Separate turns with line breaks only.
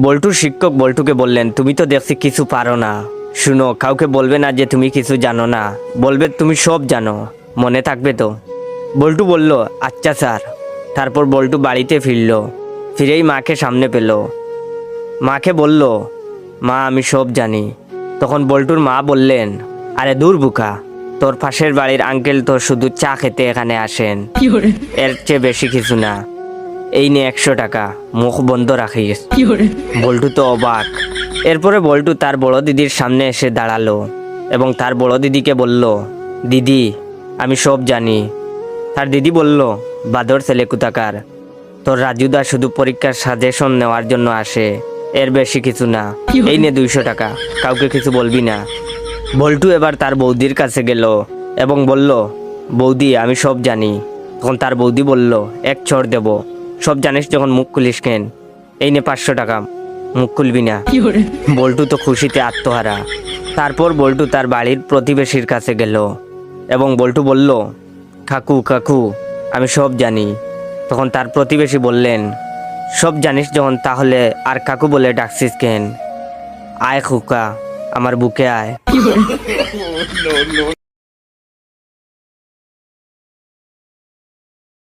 বল্টুর শিক্ষক বল্টুকে বললেন, তুমি তো দেখছি কিছু পারো না। শুনো, কাউকে বলবে না যে তুমি কিছু জানো না, বলবে তুমি সব জানো, মনে থাকবে তো? বল্টু বলল, আচ্ছা স্যার। তারপর বল্টু বাড়িতে ফিরেই মাকে সামনে পেল। মাকে বলল, মা আমি সব জানি। তখন বল্টুর মা বললেন, আরে দূর বুকা, তোর পাশের বাড়ির আঙ্কেল তো শুধু চা খেতে এখানে আসেন, এর চেয়ে বেশি কিছু না। এই নে 100 টাকা, মুখ বন্ধ রাখিস। বল্টু তো অবাক। এরপরে বল্টু তার বড় দিদির সামনে এসে দাঁড়ালো এবং তার বড় দিদিকে বলল, দিদি আমি সব জানি। তার দিদি বলল, বাদর ছেলে কোথাকার, তোর রাজুদা শুধু পরীক্ষার সাজেশন নেওয়ার জন্য আসে, এর বেশি কিছু না। এই নে 200 টাকা, কাউকে কিছু বলবি না। বল্টু এবার তার বৌদির কাছে গেল এবং বলল, বৌদি আমি সব জানি। তখন তার বৌদি বলল, এক চড় দেব, সব জানিস যখন মুখ খুলিস কেন? এই নে 500 টাকা, মুখ খুলবি না। বল্টু তো খুশিতে আত্মহারা। তারপর বল্টু তার বাড়ির প্রতিবেশীর কাছে গেল এবং বল্টু বলল, কাকু কাকু আমি সব জানি। তখন তার প্রতিবেশী বললেন, সব জানিস যখন তাহলে আর কাকু বলে ডাকছিস কেন? আয় খোকা, আমার বুকে আয়।